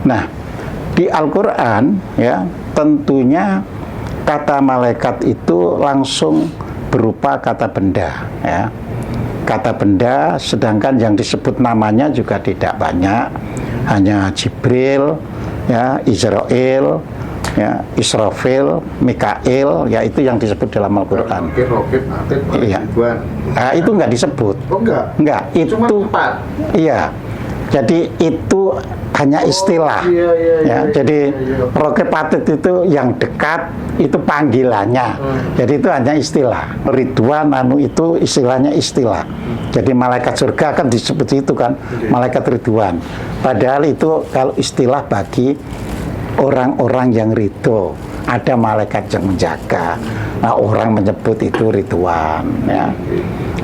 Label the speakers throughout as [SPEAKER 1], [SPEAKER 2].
[SPEAKER 1] Nah, di Al-Quran ya tentunya kata malaikat itu langsung berupa kata benda ya. Kata benda, sedangkan yang disebut namanya juga tidak banyak, hanya Jibril, ya, Israel, ya, Israfil, Mikail, ya itu yang disebut dalam Al-Quran.
[SPEAKER 2] Roket, atlet,
[SPEAKER 1] iya. Nah, itu nggak disebut.
[SPEAKER 2] Oh enggak?
[SPEAKER 1] Enggak, itu.
[SPEAKER 2] Cuma 4?
[SPEAKER 1] Iya. Jadi itu hanya istilah.
[SPEAKER 2] Iya.
[SPEAKER 1] Jadi roket patit itu yang dekat, itu panggilannya. Jadi itu hanya istilah. Ridwan itu istilahnya istilah. Jadi malaikat surga kan disebut itu kan, malaikat Ridwan. Padahal itu kalau istilah bagi orang-orang yang ridho. Ada malaikat yang menjaga. Nah, orang menyebut itu Ridwan ya.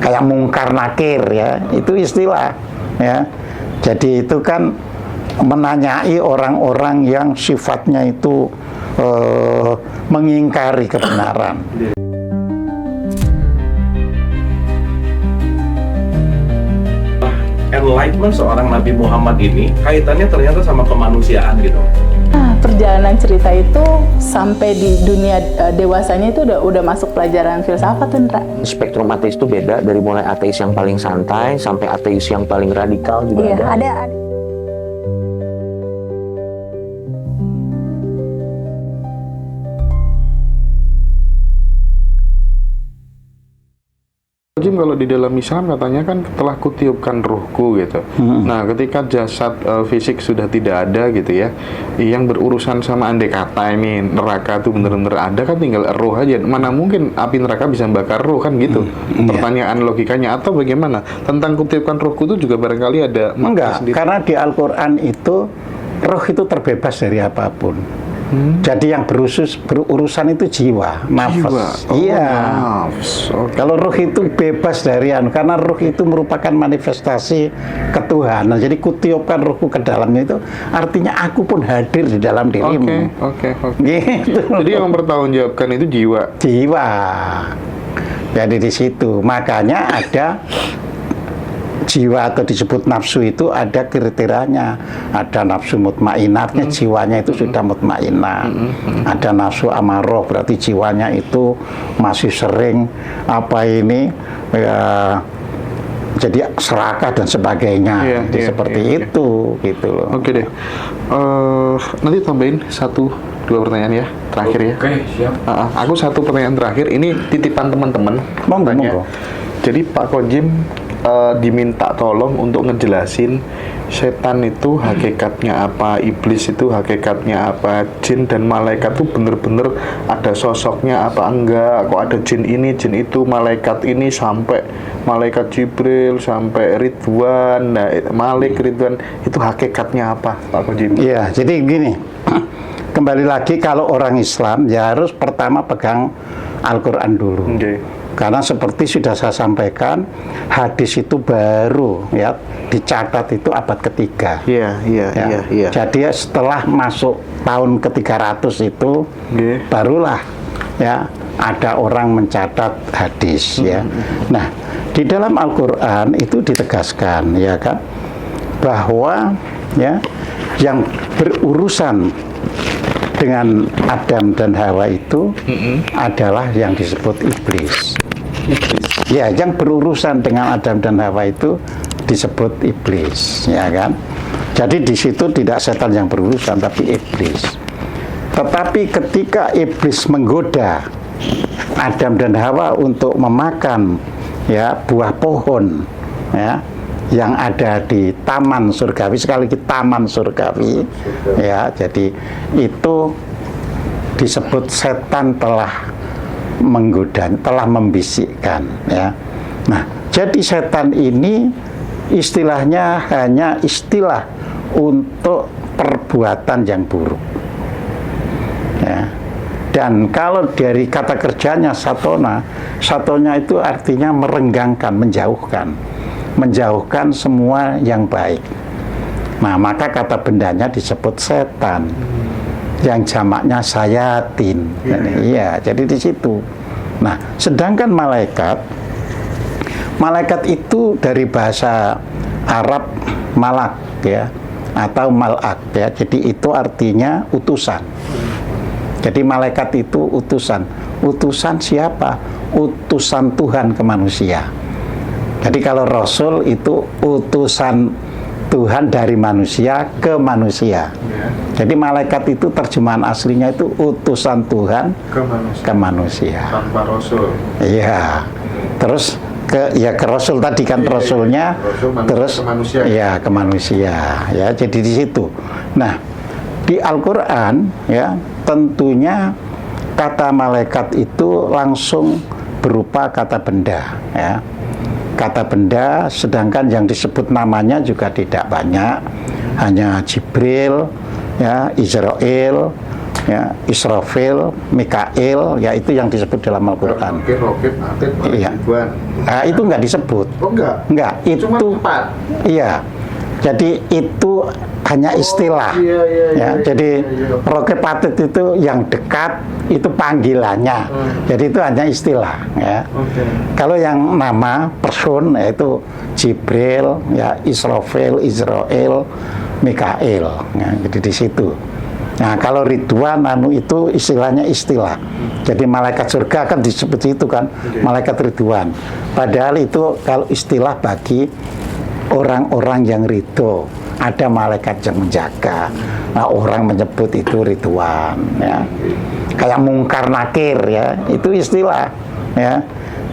[SPEAKER 1] Kayak mungkar nakir ya, itu istilah ya. Jadi itu kan menanyai orang-orang yang sifatnya itu mengingkari kebenaran.
[SPEAKER 3] Enlightenment seorang Nabi Muhammad ini kaitannya ternyata sama kemanusiaan gitu.
[SPEAKER 4] Nah, perjalanan cerita itu sampai di dunia dewasanya itu udah masuk pelajaran filsafat tuh, Ndra.
[SPEAKER 5] Spektrum ateis itu beda, dari mulai ateis yang paling santai sampai ateis yang paling radikal juga ada.
[SPEAKER 2] Jim, kalau di dalam Islam katanya kan telah kutiupkan ruhku gitu. Nah, ketika jasad fisik sudah tidak ada gitu ya, yang berurusan sama andai kata ini neraka itu benar-benar ada kan, tinggal ruh aja. Mana mungkin api neraka bisa membakar ruh kan gitu. Pertanyaan logikanya, atau bagaimana? Tentang kutiupkan ruhku itu juga barangkali ada makna
[SPEAKER 1] enggak,
[SPEAKER 2] sendiri.
[SPEAKER 1] karena di Al-Quran itu roh itu terbebas dari apapun. Jadi yang berurusan itu jiwa, nafas. Iya.
[SPEAKER 2] Nafas. Okay.
[SPEAKER 1] Kalau ruh itu bebas dari karena ruh itu merupakan manifestasi ketuhanan. Jadi kutiupkan ruhku ke dalamnya itu artinya aku pun hadir di dalam dirimu.
[SPEAKER 2] Oke.
[SPEAKER 1] Gitu.
[SPEAKER 2] Jadi yang mempertanggungjawabkan itu jiwa.
[SPEAKER 1] Jiwa. Jadi di situ makanya ada jiwa atau disebut nafsu itu ada kriterianya. Ada nafsu mutmainah, artinya jiwanya itu sudah mutmainah. Ada nafsu amaroh, berarti jiwanya itu masih sering jadi serakah dan sebagainya. Seperti itu gitu loh.
[SPEAKER 2] Oke deh. Nanti tambahin 1-2 pertanyaan ya, terakhir ya.
[SPEAKER 3] Oke, siap.
[SPEAKER 2] Aku 1 pertanyaan terakhir. Ini titipan teman-teman.
[SPEAKER 1] Monggo.
[SPEAKER 2] Jadi Pak Kojim diminta tolong untuk ngejelasin setan itu hakikatnya apa, iblis itu hakikatnya apa, jin dan malaikat itu bener-bener ada sosoknya apa enggak, kok ada jin ini, jin itu, malaikat ini sampai malaikat Jibril sampai Ridwan, Malik Ridwan, itu hakikatnya apa Pak Kojim?
[SPEAKER 1] Iya, jadi gini, kembali lagi kalau orang Islam ya harus pertama pegang Al-Quran dulu. Karena seperti sudah saya sampaikan, hadis itu baru ya dicatat itu abad ketiga.
[SPEAKER 2] Iya.
[SPEAKER 1] Jadi setelah masuk tahun ke-300 itu barulah ya ada orang mencatat hadis ya. Nah, di dalam Al-Qur'an itu ditegaskan ya kan bahwa ya yang berurusan dengan Adam dan Hawa itu adalah yang disebut iblis. Ya, yang berurusan dengan Adam dan Hawa itu disebut iblis, ya kan? Jadi di situ tidak setan yang berurusan, tapi iblis. Tetapi ketika iblis menggoda Adam dan Hawa untuk memakan ya buah pohon ya yang ada di taman surgawi, sekali lagi taman surgawi ya, jadi itu disebut setan telah menggoda, telah membisikkan ya. Nah, jadi setan ini istilahnya hanya istilah untuk perbuatan yang buruk ya. Dan kalau dari kata kerjanya satonya itu artinya merenggangkan, menjauhkan semua yang baik. Nah, maka kata bendanya disebut setan, yang jamaknya sayatin. Iya, jadi di situ. Nah, sedangkan malaikat itu dari bahasa Arab malak ya, atau malak ya. Jadi itu artinya utusan. Jadi malaikat itu utusan. Utusan siapa? Utusan Tuhan ke manusia. Jadi kalau rasul itu utusan Tuhan dari manusia ke manusia. Jadi malaikat itu terjemahan aslinya itu utusan Tuhan ke manusia.
[SPEAKER 2] Tanpa rasul.
[SPEAKER 1] Iya. Terus ke rasul tadi kan rasulnya, terus
[SPEAKER 2] ke manusia.
[SPEAKER 1] Ya ke manusia. Ya, jadi di situ. Nah, di Al-Qur'an ya, tentunya kata malaikat itu langsung berupa kata benda ya. Kata benda, sedangkan yang disebut namanya juga tidak banyak, hanya Jibril, ya, Israel, ya, Israfil, Mikail, ya itu yang disebut dalam Al-Quran.
[SPEAKER 2] Roket, atit,
[SPEAKER 1] Iya. Nah, itu nggak disebut.
[SPEAKER 2] Oh enggak?
[SPEAKER 1] Enggak, itu
[SPEAKER 2] Cuma 4.
[SPEAKER 1] Iya. Jadi itu hanya istilah.
[SPEAKER 2] Iya.
[SPEAKER 1] Jadi roket patit itu yang dekat, itu panggilannya. Jadi itu hanya istilah. Ya. Kalau yang nama person yaitu Jibril, ya Israfil, Israel, Mikail. Ya, jadi di situ. Nah, kalau Ridwan itu istilahnya istilah. Jadi malaikat surga kan disebut itu kan, malaikat Ridwan. Padahal itu kalau istilah bagi orang-orang yang ridho, ada malaikat yang menjaga. Nah, orang menyebut itu Ridwan ya. Kayak mungkar nakir ya, itu istilah ya.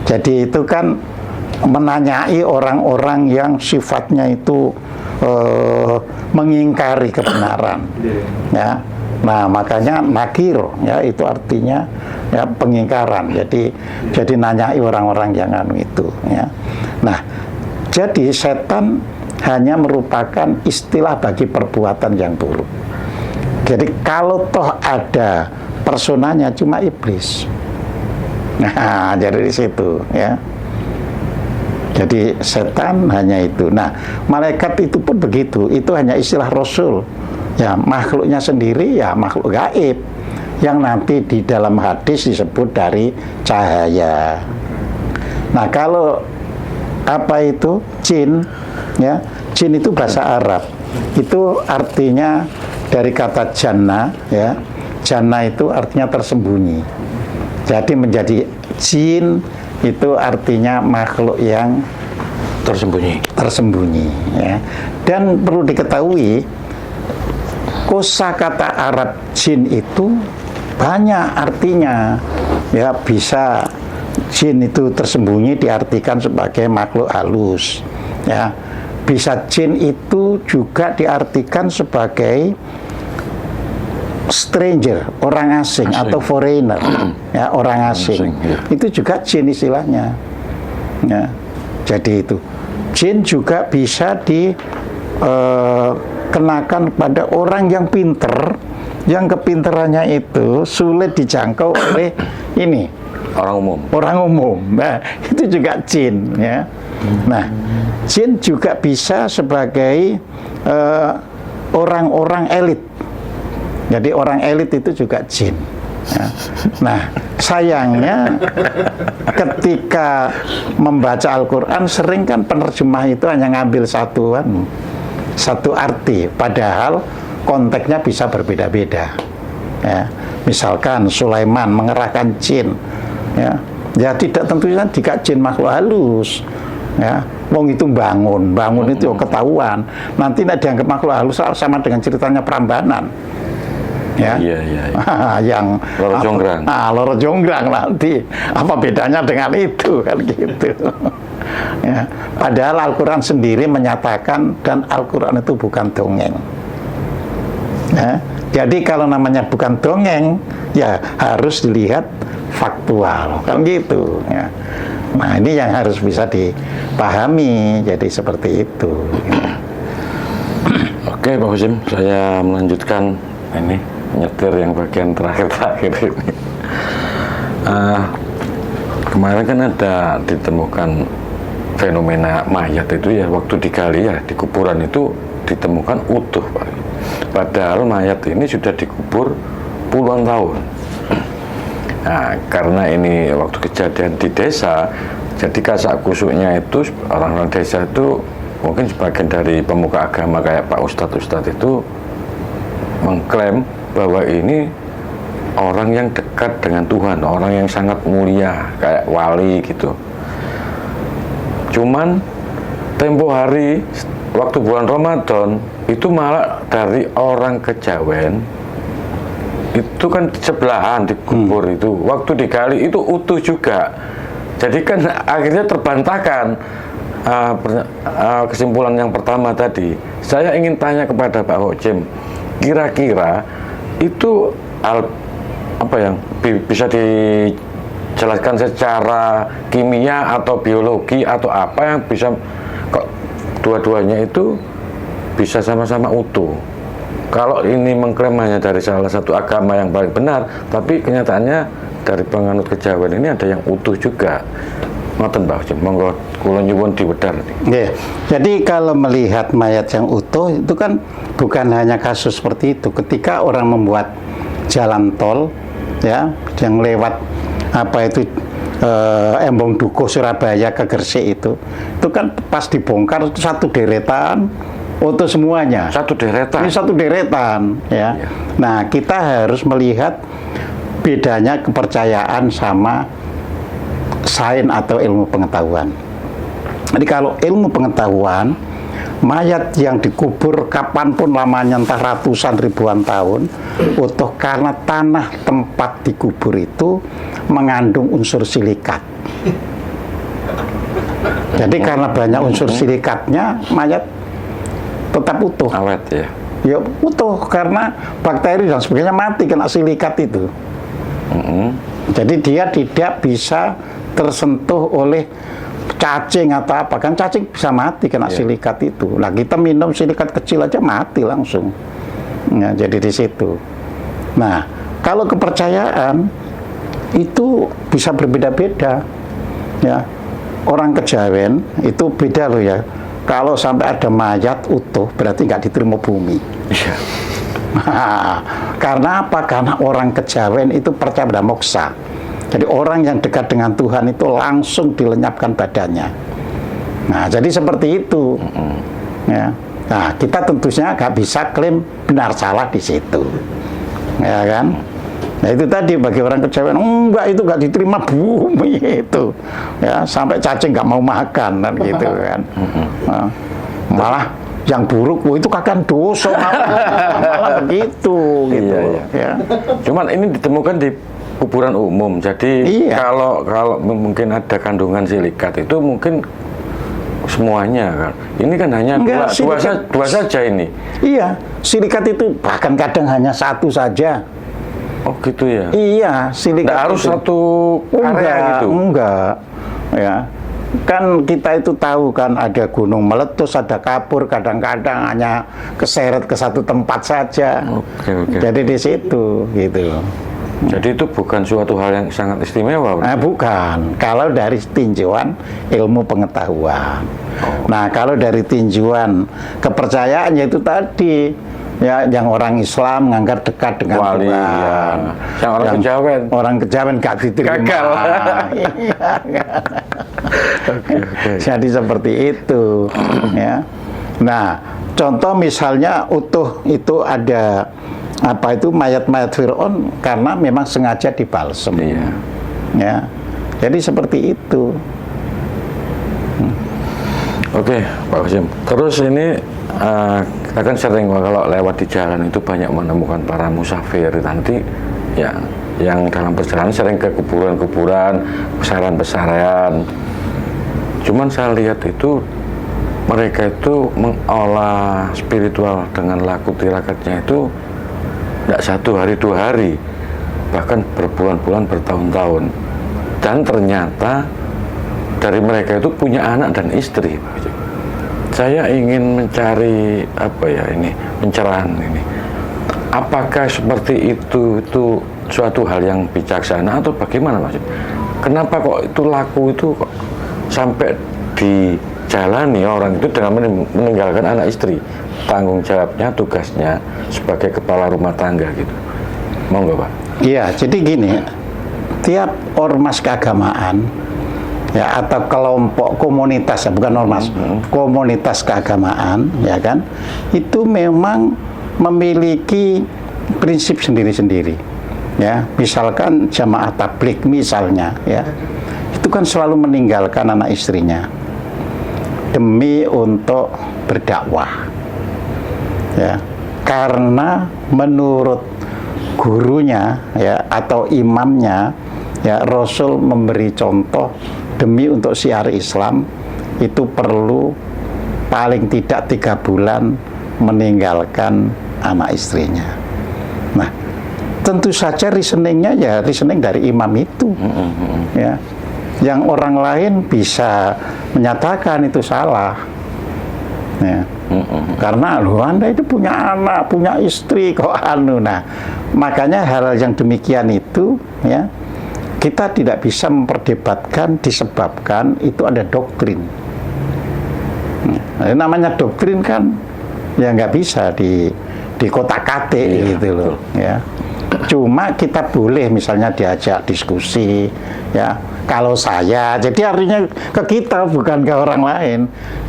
[SPEAKER 1] Jadi itu kan menanyai orang-orang yang sifatnya itu mengingkari kebenaran ya. Nah, makanya nakir ya, itu artinya ya pengingkaran. Jadi nanyai orang-orang yang itu ya. Nah, jadi setan hanya merupakan istilah bagi perbuatan yang buruk. Jadi kalau toh ada personanya cuma iblis. Nah, jadi di situ ya. Jadi setan hanya itu. Nah, malaikat itu pun begitu. Itu hanya istilah rasul. Ya, makhluknya sendiri ya makhluk gaib yang nanti di dalam hadis disebut dari cahaya. Nah, kalau apa itu jin ya, jin itu bahasa Arab, itu artinya dari kata janna ya. Janna itu artinya tersembunyi, jadi menjadi jin itu artinya makhluk yang tersembunyi ya. Dan perlu diketahui kosakata Arab jin itu banyak artinya ya. Bisa jin itu tersembunyi diartikan sebagai makhluk halus ya. Bisa jin itu juga diartikan sebagai stranger, orang asing. Atau foreigner ya, orang asing ya. Itu juga jin istilahnya ya. Jadi itu jin juga bisa dikenakan pada orang yang pinter, yang kepinterannya itu sulit dijangkau oleh ini orang umum. Nah, itu juga jin ya. Nah, jin juga bisa sebagai orang-orang elit. Jadi orang elit itu juga jin ya. Nah, sayangnya ketika membaca Al-Quran sering kan penerjemah itu hanya ngambil satu arti, padahal konteksnya bisa berbeda-beda ya. Misalkan Sulaiman mengerahkan jin ya, tidak tentunya jika jin makhluk halus ya. Wong itu bangun itu ketahuan, nanti dianggap makhluk halus sama dengan ceritanya Prambanan ya. Yang Loro Jonggrang nanti apa bedanya dengan itu kan gitu ya. Padahal Al-Quran sendiri menyatakan, dan Al-Quran itu bukan dongeng ya. Jadi kalau namanya bukan dongeng ya harus dilihat faktual kan gitu ya. Nah, ini yang harus bisa dipahami, jadi seperti itu ya.
[SPEAKER 6] Oke Pak Husim, saya melanjutkan ini nyetir yang bagian terakhir ini. Kemarin kan ada ditemukan fenomena mayat itu ya, waktu digali ya di kuburan itu ditemukan utuh Pak. Padahal mayat ini sudah dikubur puluhan tahun. Nah, karena ini waktu kejadian di desa, jadi kasak kusuknya itu orang-orang desa itu mungkin sebagian dari pemuka agama kayak Pak Ustadz itu mengklaim bahwa ini orang yang dekat dengan Tuhan, orang yang sangat mulia, kayak wali gitu. Cuman tempo hari waktu bulan Ramadan itu malah dari orang Kejawen itu kan sebelahan dikubur itu, waktu digali itu utuh juga. Jadi kan akhirnya terbantahkan. Kesimpulan yang pertama tadi, saya ingin tanya kepada Pak Hocim, kira-kira itu apa yang bisa dijelaskan secara kimia atau biologi atau apa yang bisa kok dua-duanya itu bisa sama-sama utuh? Kalau ini mengklaim hanya dari salah satu agama yang paling benar, tapi kenyataannya dari penganut Kejawen ini ada yang utuh juga. Ngoten Pak Hocim, monggo kula nyuwun diwedhar.
[SPEAKER 1] Yeah. Jadi kalau melihat mayat yang utuh itu kan bukan hanya kasus seperti itu. Ketika orang membuat jalan tol, ya, yang lewat apa itu Embong Dukuh Surabaya ke Gresik itu kan pas dibongkar itu satu deretan utuh semuanya.
[SPEAKER 6] Satu deretan.
[SPEAKER 1] Ini satu deretan, ya.
[SPEAKER 6] Yeah.
[SPEAKER 1] Nah, kita harus melihat bedanya kepercayaan sama sains atau ilmu pengetahuan. Jadi kalau ilmu pengetahuan, mayat yang dikubur kapanpun lamanya, entah ratusan ribuan tahun, utuh karena tanah tempat dikubur itu mengandung unsur silikat. Jadi karena banyak unsur silikatnya, mayat tetap utuh.
[SPEAKER 6] Awet ya.
[SPEAKER 1] Ya utuh karena bakteri dan sebagainya mati kena silikat itu. Jadi dia tidak bisa tersentuh oleh cacing atau apa, kan cacing bisa mati kena silikat itu. Nah, kita minum silikat kecil aja mati langsung. Ya, jadi di situ. Nah, kalau kepercayaan itu bisa berbeda-beda. Ya, orang Kejawen itu beda loh ya. Kalau sampai ada mayat utuh berarti nggak diterima bumi.
[SPEAKER 6] Iya.
[SPEAKER 1] Karena apa? Karena orang Kejawen itu percaya pada moksa. Jadi orang yang dekat dengan Tuhan itu langsung dilenyapkan badannya. Nah, jadi seperti itu. Ya. Nah, kita tentunya nggak bisa klaim benar salah di situ, ya kan? Nah, itu tadi bagi orang Kejawen, enggak, itu nggak diterima bumi itu, ya, sampai cacing nggak mau makan dan gitu kan. Nah, malah yang buruk, itu kakak dosa, malah begitu, gitu.
[SPEAKER 6] Iya.
[SPEAKER 1] Ya.
[SPEAKER 6] Cuman ini ditemukan di kuburan umum, jadi kalau mungkin ada kandungan silikat itu mungkin semuanya kan. Ini kan hanya dua saja ini.
[SPEAKER 1] Iya, silikat itu bahkan kadang hanya satu saja.
[SPEAKER 6] Oh gitu ya.
[SPEAKER 1] Iya, silikat.
[SPEAKER 6] Nggak harus satu area gitu.
[SPEAKER 1] Enggak. Ya. Kan kita itu tahu kan ada gunung meletus, ada kapur, kadang-kadang hanya keseret ke satu tempat saja.
[SPEAKER 6] Oke.
[SPEAKER 1] Jadi di situ gitu.
[SPEAKER 6] Jadi itu bukan suatu hal yang sangat istimewa.
[SPEAKER 1] Bukan. Kalau dari tinjauan ilmu pengetahuan. Nah, kalau dari tinjauan kepercayaan yaitu tadi, ya, yang orang Islam menganggap dekat dengan
[SPEAKER 6] wali,
[SPEAKER 1] Tuhan.
[SPEAKER 6] Ya. Yang Kejawen.
[SPEAKER 1] Orang Kejawen gak diterima.
[SPEAKER 6] Gagal.
[SPEAKER 1] Iya.
[SPEAKER 6] Oke.
[SPEAKER 1] Jadi seperti itu. Ya. Nah, contoh misalnya utuh itu ada apa itu mayat-mayat Fir'aun karena memang sengaja dibalsem.
[SPEAKER 6] Iya.
[SPEAKER 1] Ya. Jadi seperti itu.
[SPEAKER 6] Oke, Pak Hocim. Terus ini akan sering kalau lewat di jalan itu banyak menemukan para musafir nanti ya, yang dalam perjalanan sering ke kuburan-kuburan, besaran-besaran. Cuman saya lihat itu mereka itu mengolah spiritual dengan laku tirakatnya itu tidak 1 hari 2 hari, bahkan berbulan-bulan, bertahun-tahun. Dan ternyata dari mereka itu punya anak dan istri. Saya ingin mencari pencerahan ini. Apakah seperti itu suatu hal yang bijaksana atau bagaimana, Mas? Kenapa kok itu laku itu kok sampai dijalani orang itu dengan meninggalkan anak istri? Tanggung jawabnya, tugasnya sebagai kepala rumah tangga gitu. Monggo, Pak.
[SPEAKER 1] Iya, jadi gini, tiap ormas keagamaan ya, atau kelompok komunitas, ya, bukan ormas, komunitas keagamaan, ya kan, itu memang memiliki prinsip sendiri-sendiri, ya. Misalkan jamaah tabligh misalnya, ya, itu kan selalu meninggalkan anak istrinya demi untuk berdakwah, ya, karena menurut gurunya, ya, atau imamnya, ya, Rasul memberi contoh demi untuk syiar Islam itu perlu paling tidak 3 bulan meninggalkan anak istrinya. Nah, tentu saja reasoningnya ya reasoning dari imam itu, ya. Yang orang lain bisa menyatakan itu salah, ya. Karena loh, Anda itu punya anak, punya istri kok anu. Nah, makanya hal yang demikian itu, ya, kita tidak bisa memperdebatkan disebabkan itu ada doktrin. Nah, namanya doktrin kan ya nggak bisa di kotak-katik gitu loh, ya. Cuma kita boleh misalnya diajak diskusi, ya. Kalau saya, jadi artinya ke kita bukan ke orang lain.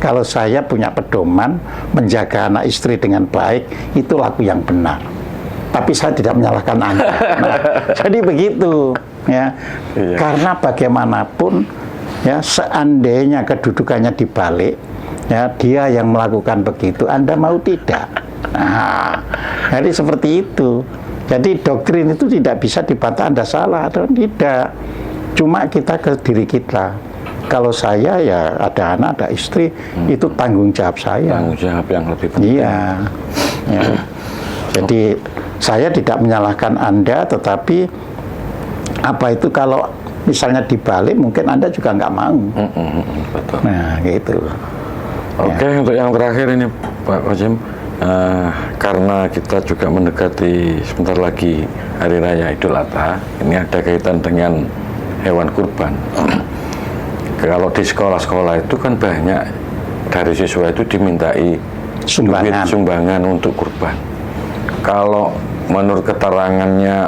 [SPEAKER 1] Kalau saya punya pedoman menjaga anak istri dengan baik, itu laku yang benar. Tapi saya tidak menyalahkan Anda. Nah, jadi begitu, ya. Karena bagaimanapun, ya, seandainya kedudukannya dibalik, ya, dia yang melakukan begitu, Anda mau tidak. Nah, jadi seperti itu. Jadi doktrin itu tidak bisa dibantah Anda salah atau tidak. Cuma kita ke diri kita. Kalau saya ya ada anak, ada istri, itu tanggung jawab saya.
[SPEAKER 6] Tanggung jawab yang lebih penting.
[SPEAKER 1] Iya. Ya. Jadi saya tidak menyalahkan Anda, tetapi apa itu kalau misalnya dibalik, mungkin Anda juga nggak mau.
[SPEAKER 6] Betul.
[SPEAKER 1] Nah, gitu.
[SPEAKER 6] Oke, untuk yang terakhir ini Pak Jim, karena kita juga mendekati sebentar lagi Hari Raya Idul Adha, ini ada kaitan dengan hewan kurban. Kalau di sekolah-sekolah itu kan banyak dari siswa itu dimintai sumbangan untuk kurban. Kalau menurut keterangannya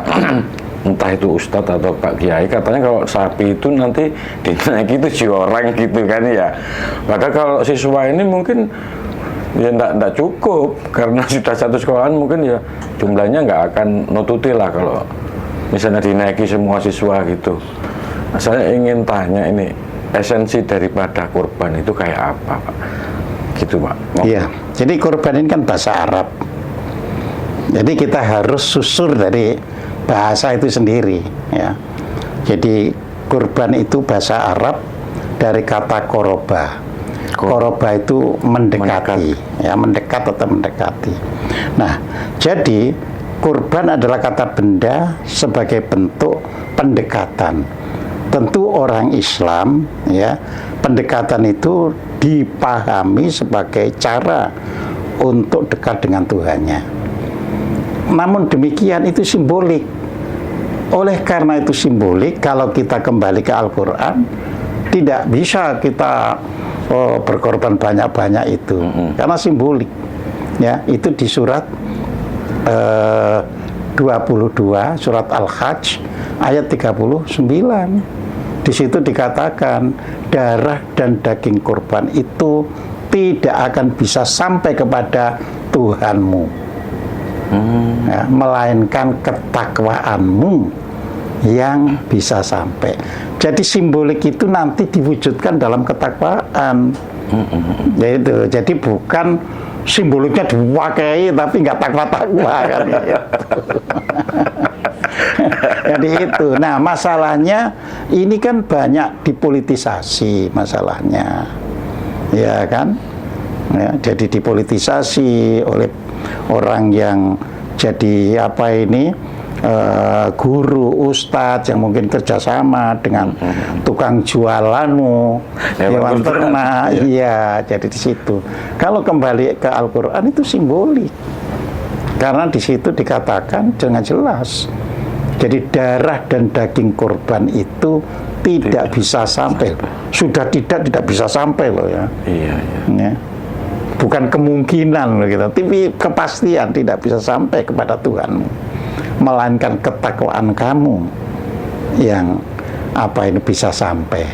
[SPEAKER 6] entah itu Ustadz atau Pak Kiai, katanya kalau sapi itu nanti dinaiki 7 orang gitu kan ya. Padahal kalau siswa ini mungkin ya enggak cukup, karena sudah satu sekolahan mungkin ya jumlahnya nggak akan nututi lah kalau misalnya dinaiki semua siswa gitu. Nah, saya ingin tanya ini, esensi daripada kurban itu kayak apa, Pak? Gitu, Pak.
[SPEAKER 1] Iya, jadi kurban ini kan bahasa Arab. Jadi kita harus susur dari bahasa itu sendiri, ya. Jadi kurban itu bahasa Arab dari kata koroba. Koroba itu mendekati, ya, mendekat atau mendekati. Nah, jadi kurban adalah kata benda sebagai bentuk pendekatan. Tentu orang Islam, ya, pendekatan itu dipahami sebagai cara untuk dekat dengan Tuhannya. Namun demikian itu simbolik. Oleh karena itu simbolik, kalau kita kembali ke Al-Quran, tidak bisa kita berkorban banyak-banyak itu, karena simbolik. Ya, itu di surat 22, surat Al-Hajj, ayat 39. Di situ dikatakan darah dan daging kurban itu tidak akan bisa sampai kepada Tuhanmu, ya, melainkan ketakwaanmu yang bisa sampai. Jadi simbolik itu nanti diwujudkan dalam ketakwaan. Yaitu, jadi bukan simboliknya diwakai tapi nggak takwa-takwa kan. Jadi itu. Nah, masalahnya ini kan banyak dipolitisasi masalahnya, ya kan? Ya, jadi dipolitisasi oleh orang yang jadi apa ini, guru, ustadz yang mungkin kerjasama dengan tukang jualanmu, hewan ternak, iya. Jadi di situ. Kalau kembali ke Al-Quran itu simbolik, karena di situ dikatakan dengan jelas. Jadi darah dan daging korban itu tidak bisa sampai. Sudah tidak bisa sampai loh ya. Iya. Ya. Bukan kemungkinan loh gitu, tapi kepastian tidak bisa sampai kepada Tuhanmu, melainkan ketakwaan kamu yang apa ini bisa sampai.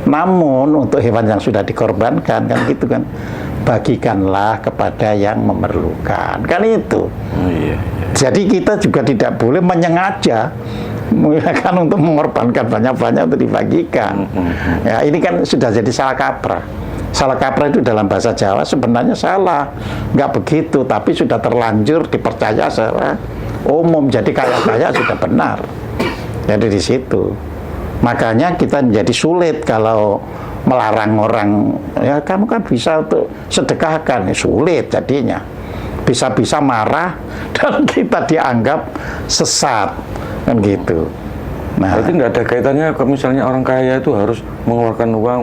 [SPEAKER 1] Namun untuk hewan yang sudah dikorbankan kan gitu kan, bagikanlah kepada yang memerlukan, kan itu.
[SPEAKER 6] Oh, iya.
[SPEAKER 1] Jadi kita juga tidak boleh menyengaja kan untuk mengorbankan banyak-banyak untuk dibagikan. Ya, ini kan sudah jadi salah kaprah. Salah kaprah itu dalam bahasa Jawa sebenarnya salah, nggak begitu, tapi sudah terlanjur dipercaya secara umum. Jadi kaya-kaya sudah benar. Jadi di situ. Makanya kita menjadi sulit kalau melarang orang, ya kamu kan bisa untuk sedekahkan, ya, sulit jadinya. Bisa-bisa marah dan kita dianggap sesat, kan gitu. Nah,
[SPEAKER 6] Berarti nggak ada kaitannya kalau misalnya orang kaya itu harus mengeluarkan uang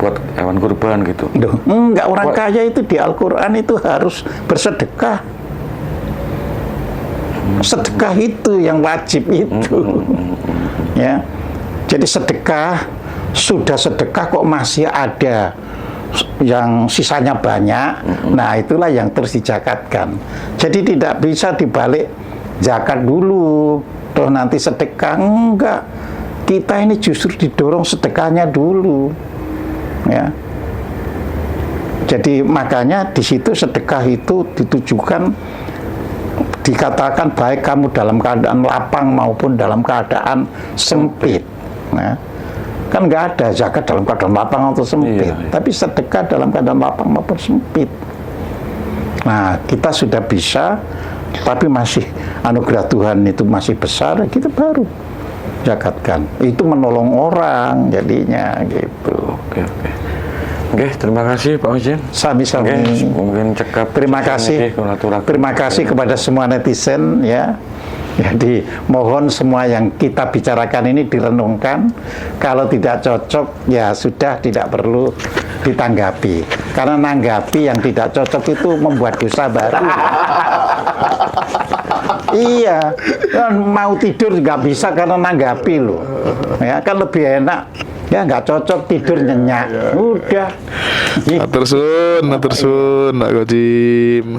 [SPEAKER 6] buat hewan kurban gitu.
[SPEAKER 1] enggak, orang kaya itu di Al-Quran itu harus bersedekah. Sedekah itu yang wajib itu. Ya. Jadi sedekah, sudah sedekah kok masih ada yang sisanya banyak, nah itulah yang terus dizakatkan. Jadi tidak bisa dibalik zakat dulu, toh nanti sedekah, enggak. Kita ini justru didorong sedekahnya dulu, ya. Jadi makanya di situ sedekah itu ditujukan, dikatakan baik kamu dalam keadaan lapang maupun dalam keadaan sempit. Nah, kan nggak ada zakat dalam keadaan lapang atau sempit, tapi sedekah dalam keadaan lapang maupun sempit. Nah, kita sudah bisa, tapi masih anugerah Tuhan itu masih besar, kita baru zakatkan. Itu menolong orang jadinya gitu.
[SPEAKER 6] Oke, terima kasih Pak Husin.
[SPEAKER 1] Sami-sami.
[SPEAKER 6] Mungkin cekap.
[SPEAKER 1] Terima kasih. Terima kasih kepada semua netizen ya. Jadi mohon semua yang kita bicarakan ini direnungkan. Kalau tidak cocok ya sudah, tidak perlu ditanggapi. Karena nanggapi yang tidak cocok itu membuat dosa baru. Iya, kan mau tidur nggak bisa karena nanggapi loh. Ya kan lebih enak. Ya nggak cocok tidur nyenyak. Udah.
[SPEAKER 2] Atur sun, Nak Kojim.